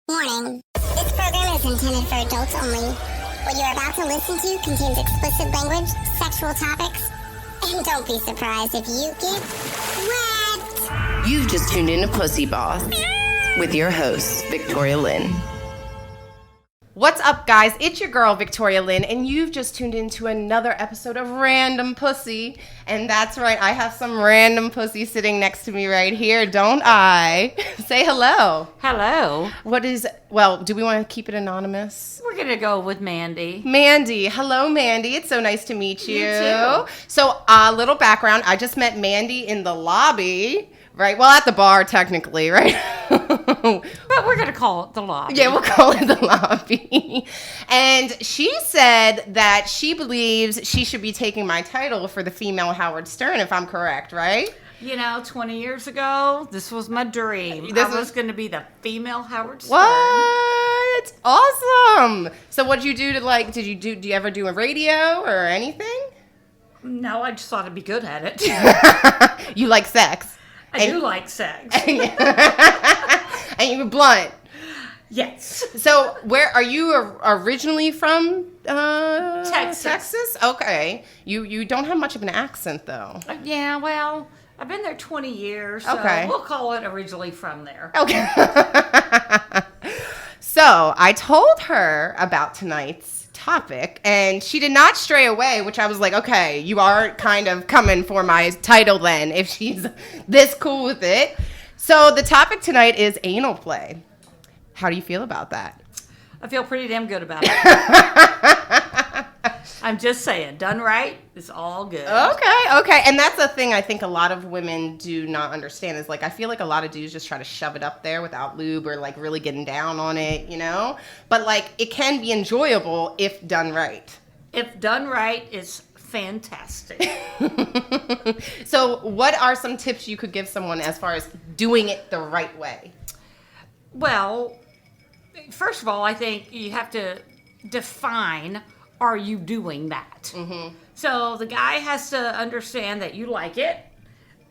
Warning. This program is intended for adults only. What you are about to listen to contains explicit language, sexual topics, and don't be surprised if you get wet. You've just tuned in to Pussy Boss with your host, Victoria Lynn. What's up, guys? It's your girl, Victoria Lynn, and you've just tuned into another episode of Random Pussy. And that's right, I have some random pussy sitting next to me right here, don't I? Say hello. Hello. Do we want to keep it anonymous? We're going to go with Mandy. Mandy. Hello, Mandy. It's so nice to meet you. You too. So, a little background. I just met Mandy in the lobby, right? Well, at the bar, technically, right? But we're going to call it the lobby. Yeah, we'll call it the lobby. And she said that she believes she should be taking my title for the female Howard Stern, if I'm correct, right? You know, 20 years ago, this was my dream. I was going to be the female Howard Stern. What? Awesome. So what'd you do to do you ever do a radio or anything? No, I just thought I'd be good at it. You like sex. I do like sex. And you were blunt. Yes. So where are you originally from? Texas. Texas? Okay. You don't have much of an accent, though. Yeah, well, I've been there 20 years, so Okay. we'll call it originally from there. Okay. So I told her about tonight's topic, and she did not stray away, which I was like, okay, you are kind of coming for my title then, if she's this cool with it. So the topic tonight is anal play. How do you feel about that? I feel pretty damn good about it. I'm just saying, done right, it's all good. Okay. And that's the thing I think a lot of women do not understand is, like, I feel like a lot of dudes just try to shove it up there without lube or, like, really getting down on it, you know? But, like, it can be enjoyable if done right. If done right, it's fantastic. So what are some tips you could give someone as far as doing it the right way? Well, first of all, I think you have to define, are you doing that? Mm-hmm. So the guy has to understand that you like it,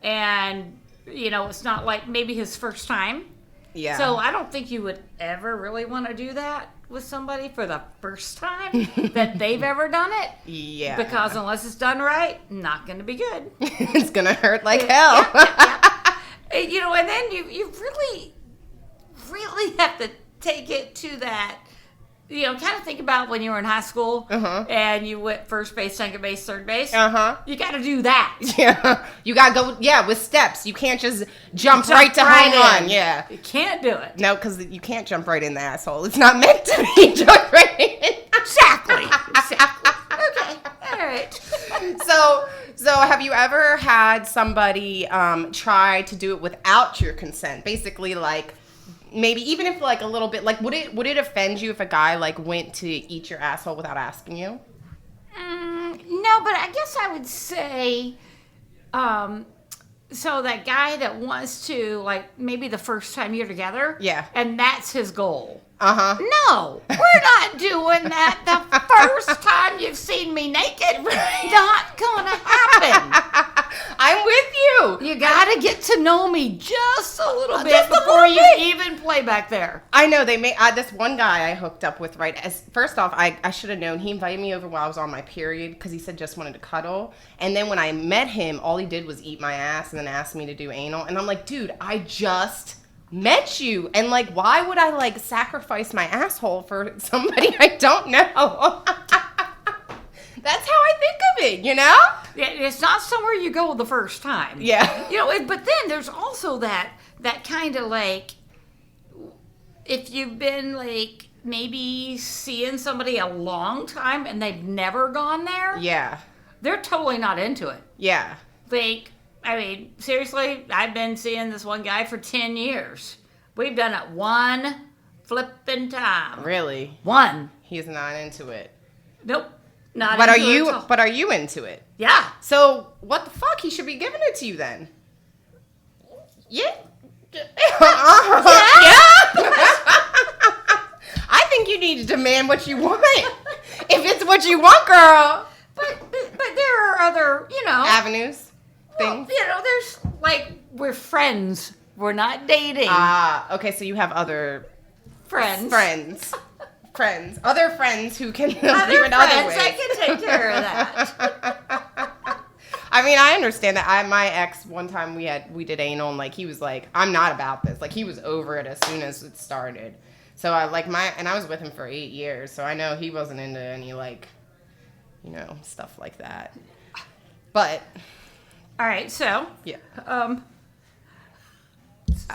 and, you know, it's not like maybe his first time. Yeah. So I don't think you would ever really want to do that with somebody for the first time that they've ever done it. Yeah. Because unless it's done right, not going to be good. It's going to hurt like hell. Yeah. You know, and then you really have to take it to that, you know, kind of think about when you were in high school and you went first base, second base, third base. You got to do that. Yeah. You got to go, with steps. You can't just jump right to home run. Yeah. You can't do it. No, because you can't jump right in the asshole. It's not meant to be jump right in. Exactly. Okay. All right. So have you ever had somebody try to do it without your consent? Basically, like, maybe even if like a little bit, like, would it offend you if a guy like went to eat your asshole without asking you? No, but I guess I would say, so that guy that wants to, like, maybe the first time you're together, yeah, and that's his goal. No, we're not doing that the first time you've seen me naked. Not gonna happen. I'm with you. You gotta get to know me just a little bit before you even play back there. I know they made this one guy I hooked up with. Right, first off, I should have known. He invited me over while I was on my period because he said just wanted to cuddle. And then when I met him, all he did was eat my ass and then asked me to do anal. And I'm like, dude, I just met you, and like, why would I like sacrifice my asshole for somebody I don't know? That's how I think of it, you know? Yeah, it's not somewhere you go the first time. Yeah. You know, but then there's also that kind of like, if you've been like maybe seeing somebody a long time and they've never gone there. Yeah. They're totally not into it. Yeah. Like, I mean, seriously, I've been seeing this one guy for 10 years. We've done it one flipping time. Really? One. He's not into it. Nope. Not but into are you? it at all. But are you into it? Yeah. So what the fuck? He should be giving it to you then. Yeah. Yeah. I think you need to demand what you want. If it's what you want, girl. But there are other, you know, avenues. Well, you know, there's like, we're friends. We're not dating. Okay, so you have other Friends. Other friends who can Other do it other ways. friends that can take care of that. I mean, I understand that. My ex, one time we did anal, and like he was like, I'm not about this. Like he was over it as soon as it started. So I was with him for 8 years, so I know he wasn't into any like, stuff like that. But All right, so yeah.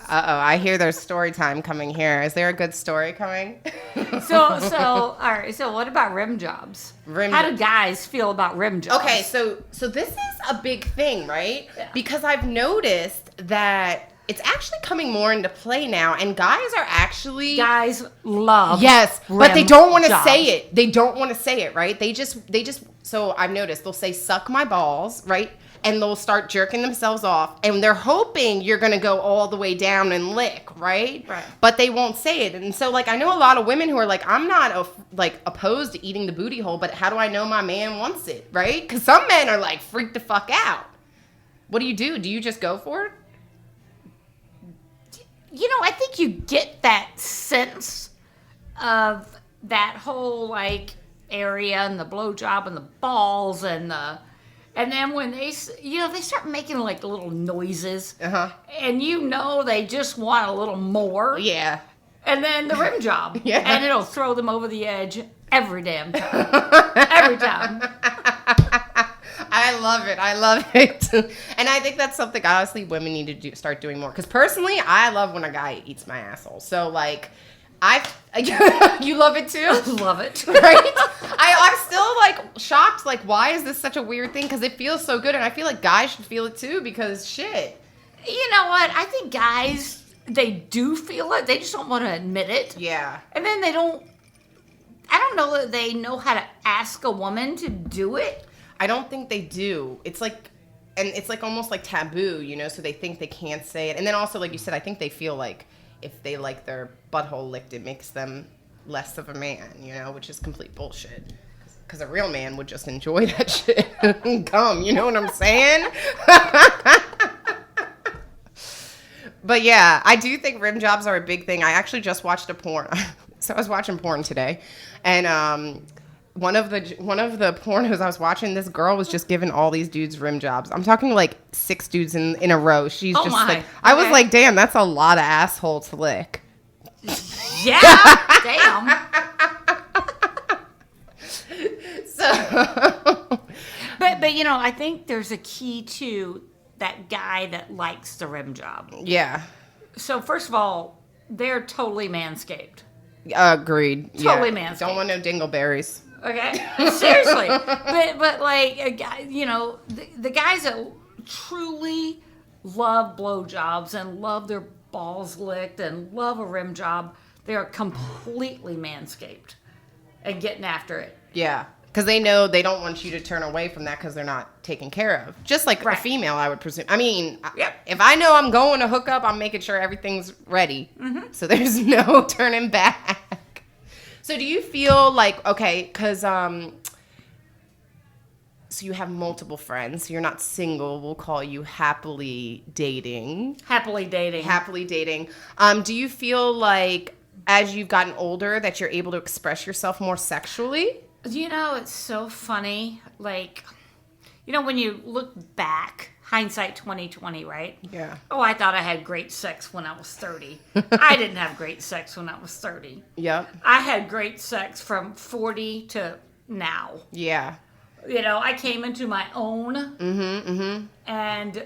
I hear there's story time coming here. Is there a good story coming? So all right. So what about rim jobs? How do guys feel about rim jobs? Okay, so this is a big thing, right? Yeah. Because I've noticed that it's actually coming more into play now, and guys love yes, but they don't want to say it. They don't want to say it, right? They just. So I've noticed they'll say "suck my balls," right? And they'll start jerking themselves off, and they're hoping you're gonna go all the way down and lick, right? Right. But they won't say it, and so like I know a lot of women who are like, I'm not opposed to eating the booty hole, but how do I know my man wants it, right? Because some men are like freaked the fuck out. What do? Do you just go for it? I think you get that sense of that whole like area and the blowjob and the balls and then when they start making like little noises, and they just want a little more, Yeah. and then the rim job, Yeah. and it'll throw them over the edge every damn time, every time. I love it. And I think that's something honestly women need to start doing more. Because personally, I love when a guy eats my asshole. So like, you love it too? Love it. Right? I'm still like shocked. Like, why is this such a weird thing? Because it feels so good. And I feel like guys should feel it too because shit. You know what? I think guys, they do feel it. They just don't want to admit it. Yeah. And then I don't know that they know how to ask a woman to do it. I don't think they do. It's like almost like taboo, so they think they can't say it. And then also, like you said, I think they feel like if they like their butthole licked, it makes them less of a man, which is complete bullshit. Because a real man would just enjoy that shit and come, you know what I'm saying? But yeah, I do think rim jobs are a big thing. I actually just watched a porn. So I was watching porn today, and one of the pornos I was watching, this girl was just giving all these dudes rim jobs. I'm talking like 6 dudes in a row. She's just like, I was like, damn, that's a lot of asshole to lick. Yeah, damn. So, but I think there's a key to that guy that likes the rim job. Yeah. So first of all, they're totally manscaped. Agreed. Totally yeah. manscaped. Don't want no dingleberries. Okay, seriously, but like a guy, the guys that truly love blowjobs and love their balls licked and love a rim job, they are completely manscaped and getting after it. Yeah, because they know they don't want you to turn away from that because they're not taken care of. Just like a female, I would presume. I mean, if I know I'm going to hook up, I'm making sure everything's ready, so there's no turning back. So do you feel like, okay, because, so you have multiple friends, so you're not single, we'll call you happily dating. Happily dating. Do you feel like, as you've gotten older, that you're able to express yourself more sexually? It's so funny, like, when you look back, hindsight 2020, right? Yeah. Oh, I thought I had great sex when I was 30. I didn't have great sex when I was 30. Yep. I had great sex from 40 to now. Yeah. I came into my own. And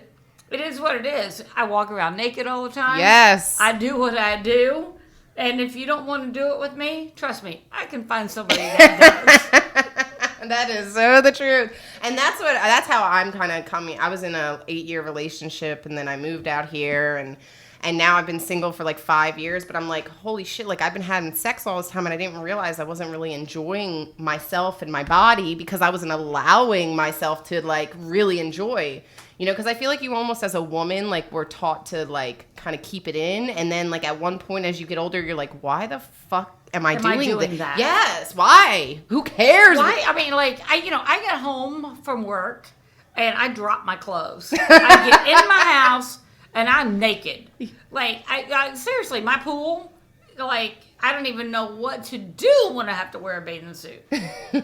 it is what it is. I walk around naked all the time. Yes. I do what I do. And if you don't want to do it with me, trust me, I can find somebody that does. That is so the truth. And that's how I'm kind of coming. I was in a 8-year relationship, and then I moved out here, and now I've been single for like 5 years, but I'm like, holy shit, like I've been having sex all this time, and I didn't realize I wasn't really enjoying myself and my body because I wasn't allowing myself to like really enjoy, because I feel like you almost as a woman, like we're taught to like kind of keep it in, and then like at one point as you get older, you're like, why the fuck am I doing that? Yes. Why? Who cares? Why? I mean, like, I get home from work and I drop my clothes. I get in my house and I'm naked. Like, I seriously, my pool, like, I don't even know what to do when I have to wear a bathing suit.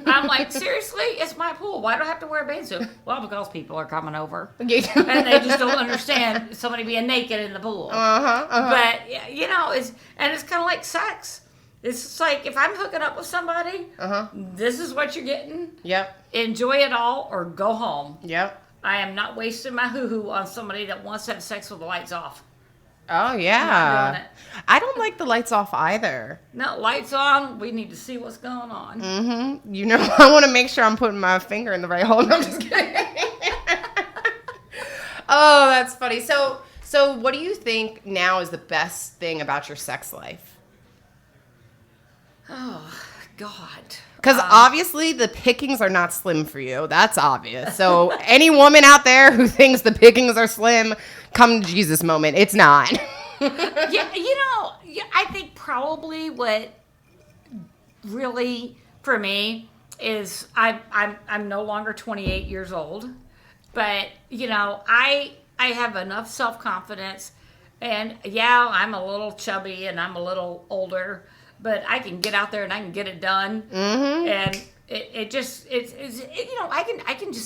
I'm like, seriously? It's my pool. Why do I have to wear a bathing suit? Well, because people are coming over. And they just don't understand somebody being naked in the pool. But, it's kind of like sex. It's just like, if I'm hooking up with somebody, this is what you're getting. Yep. Enjoy it all or go home. Yep. I am not wasting my hoo-hoo on somebody that wants to have sex with the lights off. Oh, yeah. I'm not doing it. I don't like the lights off either. No, lights on. We need to see what's going on. Mm-hmm. I want to make sure I'm putting my finger in the right hole. No, I'm just kidding. Oh, that's funny. So what do you think now is the best thing about your sex life? Oh, God. Because obviously the pickings are not slim for you. That's obvious. So any woman out there who thinks the pickings are slim, come to Jesus moment. It's not. I think probably what really for me is I'm no longer 28 years old, but I have enough self-confidence, and I'm a little chubby and I'm a little older, but I can get out there and I can get it done. And I can just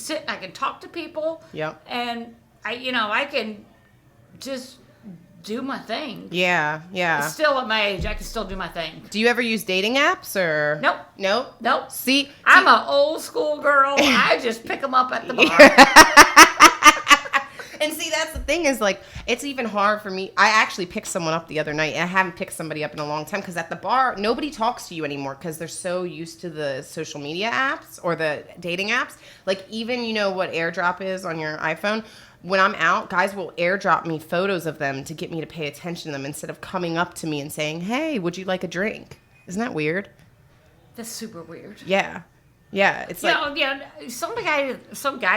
sit and I can talk to people. Yep. And I can just do my thing. Yeah. Still at my age, I can still do my thing. Do you ever use dating apps or? Nope. See, I'm an old school girl. I just pick them up at the bar. And see, that's the thing is, like, it's even hard for me. I actually picked someone up the other night. I haven't picked somebody up in a long time because at the bar, nobody talks to you anymore because they're so used to the social media apps or the dating apps. Like, even, what AirDrop is on your iPhone. When I'm out, guys will AirDrop me photos of them to get me to pay attention to them instead of coming up to me and saying, hey, would you like a drink? Isn't that weird? That's super weird. Yeah. Yeah, it's like some guy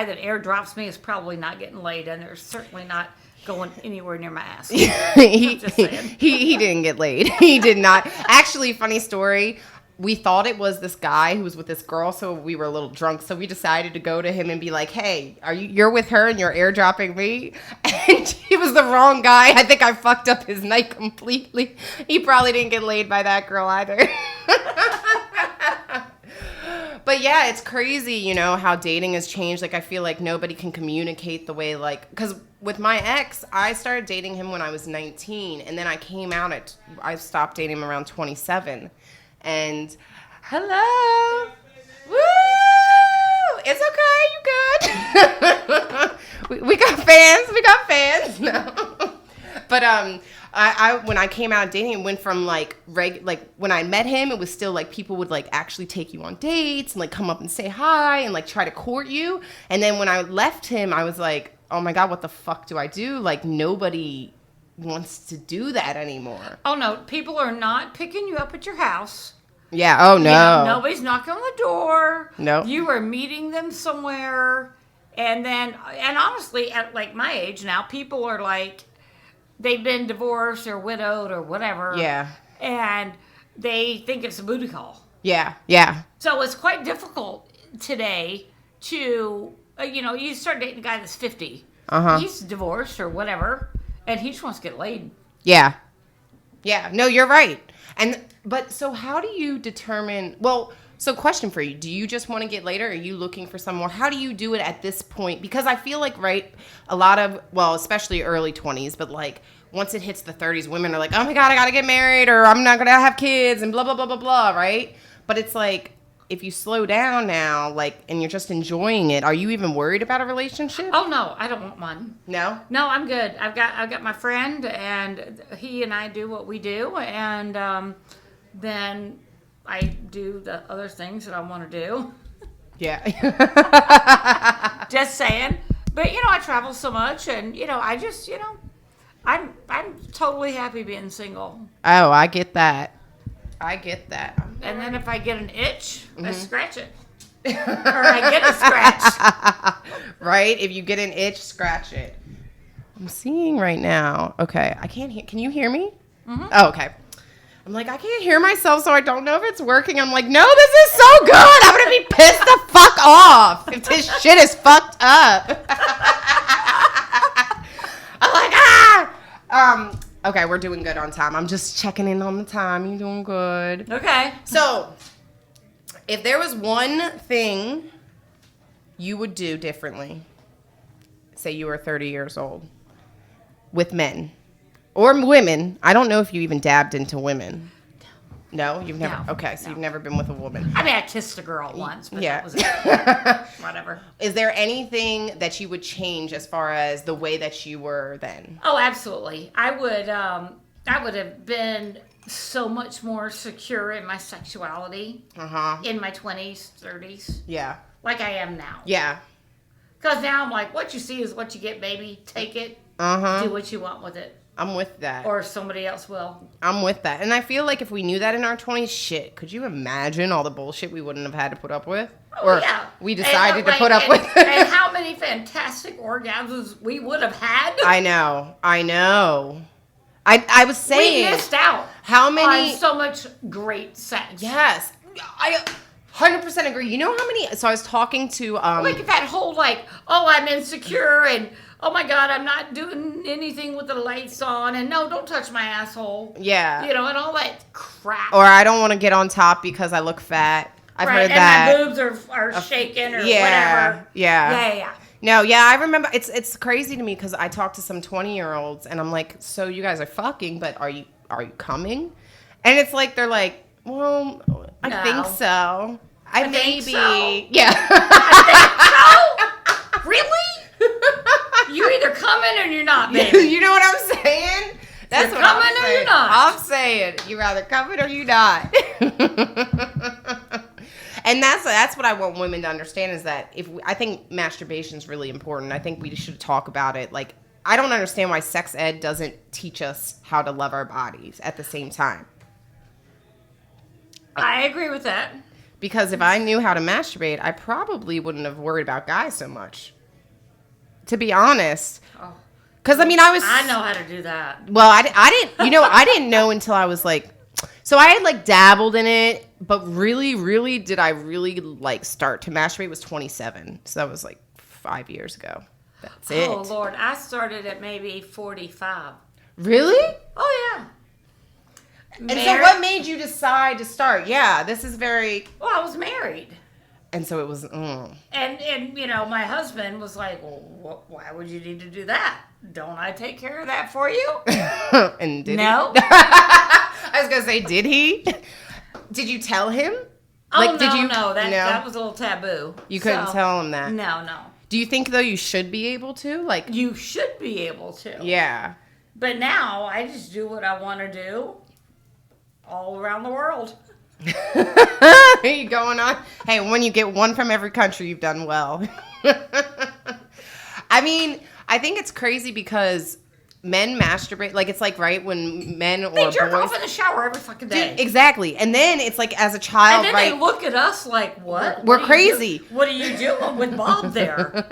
that airdrops me is probably not getting laid, and they're certainly not going anywhere near my ass. he didn't get laid. He did not. Actually, funny story. We thought it was this guy who was with this girl, so we were a little drunk. So we decided to go to him and be like, "Hey, you're with her and you're airdropping me?" And he was the wrong guy. I think I fucked up his night completely. He probably didn't get laid by that girl either. But yeah, it's crazy, how dating has changed. Like, I feel like nobody can communicate the way, because with my ex, I started dating him when I was 19, and then I came out I stopped dating him around 27. And hello, woo! It's okay, you good? we got fans. No, but I when I came out dating, it went from like when I met him, it was still like people would like actually take you on dates and like come up and say hi and like try to court you. And then when I left him, I was like, oh my God, what the fuck do I do? Like, nobody wants to do that anymore. Oh no, people are not picking you up at your house. Yeah. Oh no. Nobody's knocking on the door. No. You are meeting them somewhere, and honestly, at like my age now, people are like, they've been divorced or widowed or whatever. Yeah. And they think it's a booty call. Yeah. So it's quite difficult today to, you start dating a guy that's 50. He's divorced or whatever, and he just wants to get laid. Yeah. No, you're right. But so how do you determine, so question for you, do you just want to get laid, or are you looking for some more? How do you do it at this point? Because I feel like, right, a lot of, especially early 20s, but like once it hits the 30s, women are like, oh my God, I got to get married, or I'm not going to have kids, and blah, blah, blah, blah, blah, right? But it's like, if you slow down now, like, and you're just enjoying it, are you even worried about a relationship? Oh no, I don't want one. No, I'm good. I've got my friend, and he and I do what we do, and then I do the other things that I want to do. Yeah. Just saying. But I travel so much, and I just I'm totally happy being single. Oh, I get that. And then if I get an itch, I scratch it. Or I get a scratch. Right? If you get an itch, scratch it. I'm seeing right now. Okay. I can't hear. Can you hear me? Mm-hmm. Oh, okay. I'm like, I can't hear myself, so I don't know if it's working. I'm like, no, this is so good. I'm going to be pissed the fuck off if this shit is fucked up. I'm like, Okay, we're doing good on time. I'm just checking in on the time. You doing good? Okay. So, if there was one thing you would do differently, say you were 30 years old, with men or women. I don't know if you even dabbed into women. No, you've never. No, Okay, so no. you've never been with a woman. I mean, I kissed a girl once, but Yeah. that was it. Whatever. Is there anything that you would change as far as the way that you were then? Oh, absolutely. I would have been so much more secure in my sexuality in my 20s, 30s, Yeah. like I am now. Yeah. Because now I'm like, what you see is what you get, baby. Take it. Do what you want with it. I'm with that. Or somebody else will. I'm with that. And I feel like if we knew that in our 20s, shit, could you imagine all the bullshit we wouldn't have had to put up with? Oh, or yeah. we decided to put up and, with. And how many fantastic orgasms we would have had. I know. I was saying. We missed out. How many? On so much great sex. Yes. I 100% agree. You know how many? So I was talking to. Like that whole oh, I'm insecure and oh my God, I'm not doing anything with the lights on and no, don't touch my asshole. Yeah. You know, and all that crap. Or I don't want to get on top because I look fat. I've heard and that. my boobs are shaking or whatever. Yeah. No, yeah, I remember. It's crazy to me because I talk to some 20-year-olds and I'm like, so you guys are fucking, but are you coming? And it's like they're like, well, I No. think so. I maybe. think so. Yeah. I think so? Really? You either coming or you're not, baby. You know what I'm saying? That's You're what I'm coming or saying. you're not. I'm saying you rather come it or you not. And that's what I want women to understand is that I think masturbation is really important. I think we should talk about it. Like, I don't understand why sex ed doesn't teach us how to love our bodies at the same time. I agree with that. Because if I knew how to masturbate, I probably wouldn't have worried about guys so much. To be honest. Because, I mean, I know how to do that. Well, I didn't, I didn't know until I was like, so I had dabbled in it, but really did I really start to masturbate was 27. So that was 5 years ago. That's it. Oh, Lord. I started at maybe 45. Really? Oh, yeah. And so what made you decide to start? Yeah, this is very... Well, I was married. And so it was... And my husband was like, well, why would you need to do that? Don't I take care of that for you? And did No. he? I was going to say, did he? Did you tell him? Oh, did you? No. That was a little taboo. You couldn't tell him that? No. Do you think, though, you should be able to? You should be able to. Yeah. But now, I just do what I want to do all around the world. Are you going on? Hey, when you get one from every country, you've done well. I mean, I think it's crazy because men masturbate. It's right when men or they jerk boys off in the shower every fucking day. Dude, exactly. And then it's as a child, and then they look at us like, what? We're crazy. What are you doing with Bob there?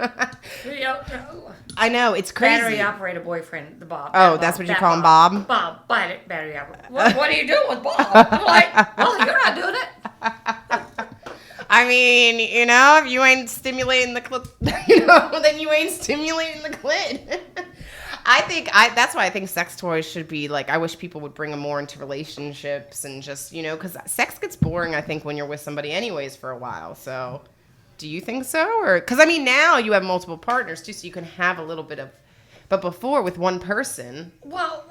I know, it's crazy. Battery operated boyfriend, the Bob. Oh, that's what you call him, Bob? Bob, battery operated. What are you doing with Bob? I'm like, well, you're not doing it. I mean, if you ain't stimulating the clit, then you ain't stimulating the clit. That's why I think sex toys should be I wish people would bring them more into relationships and just, because sex gets boring, I think, when you're with somebody anyways for a while. So, do you think so? Or, because, I mean, now you have multiple partners too, so you can have a little bit of, but before with one person. Well,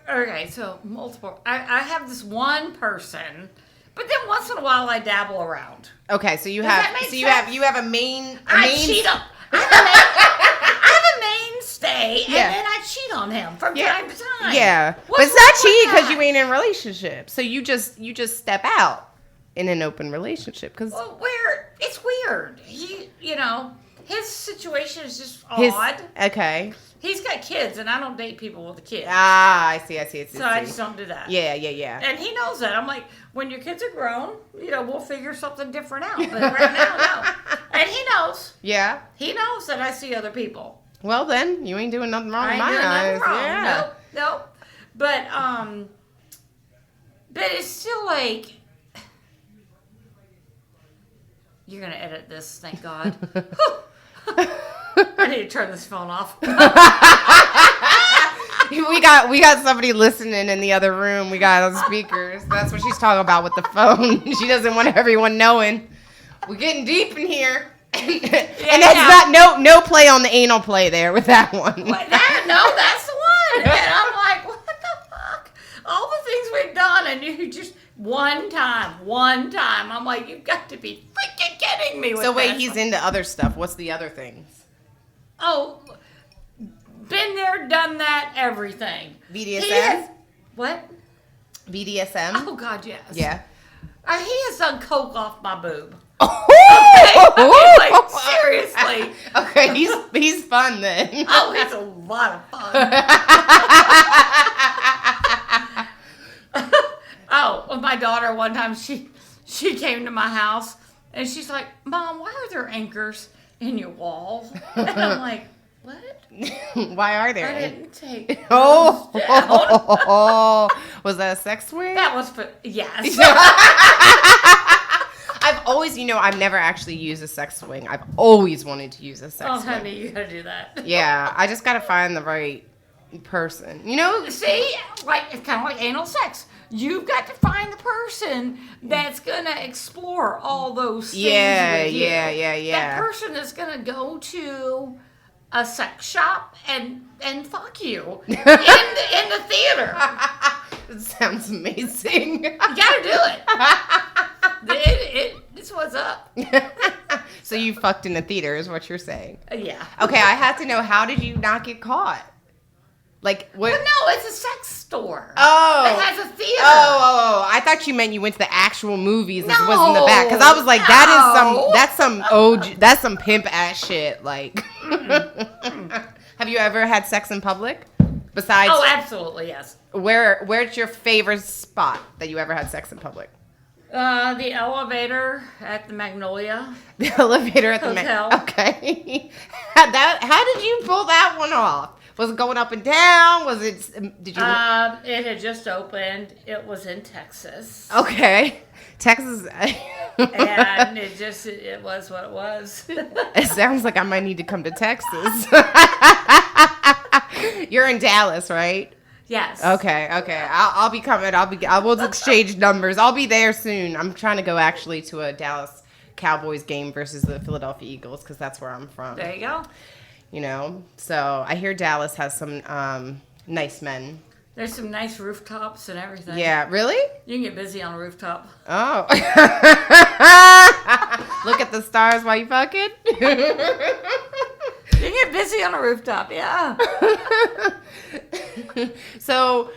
okay, so multiple, I have this one person. But then once in a while, I dabble around. Okay, so you Does have that make you sense? have a main. I cheat on. I have a mainstay, Yeah. and then I cheat on him from time to time. Yeah, but What's it's not wrong with cheating because that? you ain't in a relationship. So you just step out in an open relationship because It's weird. His situation is just odd. Okay. He's got kids, and I don't date people with kids. Ah, I see. So I just don't do that. Yeah. And he knows that. I'm like, when your kids are grown, we'll figure something different out. But right now, no. And he knows. Yeah. He knows that I see other people. Well, then you ain't doing nothing wrong in my doing eyes. nothing wrong. Yeah. Nope. But it's still you're gonna edit this, thank God. I need to turn this phone off. we got somebody listening in the other room. We got on speakers. That's what she's talking about with the phone. She doesn't want everyone knowing. We're getting deep in here. And that's not no play on the anal play there with that one. No, that's the one. And I'm like, what the fuck? All the things we've done, and you just one time. I'm like, you've got to be freaking kidding me with So wait, this. he's into other stuff. What's the other things? Oh, been there, done that, everything. BDSM? What? BDSM? Oh, God, yes. Yeah. He has done coke off my boob. Oh! Okay, like, seriously. Okay, he's fun then. Oh, he's a lot of fun. Oh, my daughter one time, she came to my house, and she's like, Mom, why are there anchors in your wall? And I'm like, what? Why are there? I didn't take Oh, those down. Was that a sex swing? That was for, yes. I've always, I've never actually used a sex swing. I've always wanted to use a sex Oh, swing. honey, you gotta do that. Yeah, I just gotta find the right person. See, like, it's kind of like anal sex. You've got to find the person that's gonna explore all those things with you. Yeah. That person is gonna go to a sex shop and fuck you in the theater. It sounds amazing. You gotta do it. It's what's up. So you fucked in the theater is what you're saying. Yeah. Okay, I have to know, how did you not get caught? Like, what? But no, it's a sex store. Oh. It has a theater. Oh, I thought you meant you went to the actual movies and was in the back. Because I was like, that's some pimp ass shit. Like, have you ever had sex in public? Besides, Oh, absolutely, yes. where's your favorite spot that you ever had sex in public? The elevator at the Magnolia. The elevator at the Hotel. Okay. How did you pull that one off? Was it going up and down? Did you? It had just opened. It was in Texas. Okay. Texas. And it was what it was. It sounds like I might need to come to Texas. You're in Dallas, right? Yes. Okay. I'll be coming. I will exchange numbers. I'll be there soon. I'm trying to go actually to a Dallas Cowboys game versus the Philadelphia Eagles because that's where I'm from. There you go. So I hear Dallas has some nice men. There's some nice rooftops and everything. Yeah, really? You can get busy on a rooftop. Oh. Look at the stars while you fucking. You can get busy on a rooftop, yeah. So,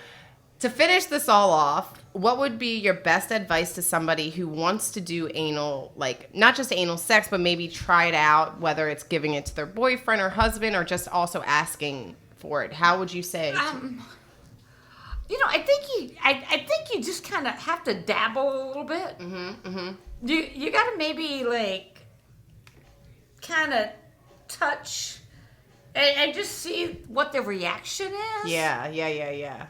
to finish this all off, what would be your best advice to somebody who wants to do anal, like, not just anal sex, but maybe try it out, whether it's giving it to their boyfriend or husband or just also asking for it? How would you say? I think you just kind of have to dabble a little bit. You got to maybe, like, kind of touch and just see what the reaction is. Yeah.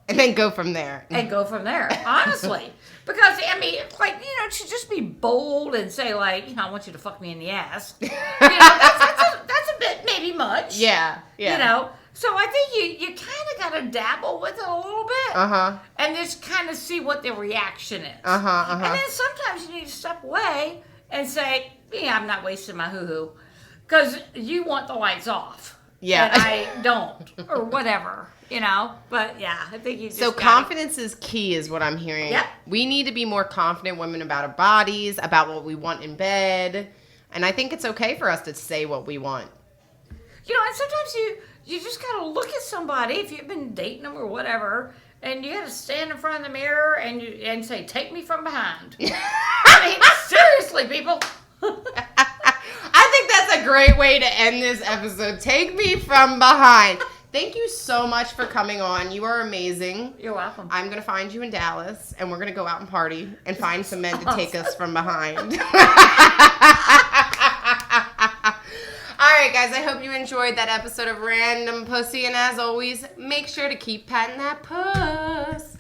And then go from there. And go from there, honestly. Because, I mean, like, to just be bold and say, like, I want you to fuck me in the ass. That's a bit maybe much. Yeah. So I think you kind of got to dabble with it a little bit. And just kind of see what the reaction is. And then sometimes you need to step away and say, yeah, I'm not wasting my hoo-hoo. Because you want the lights off. Yeah. And I don't. Or whatever. But yeah, I think you just So confidence is key is what I'm hearing. Yep. We need to be more confident women about our bodies, about what we want in bed. And I think it's okay for us to say what we want. And sometimes you just got to look at somebody, if you've been dating them or whatever, and you got to stand in front of the mirror and say, take me from behind. I mean, seriously, people. I think that's a great way to end this episode. Take me from behind. Thank you so much for coming on. You are amazing. You're welcome. I'm going to find you in Dallas, and we're going to go out and party and find some men to take us from behind. All right, guys, I hope you enjoyed that episode of Random Pussy, and as always, make sure to keep patting that puss.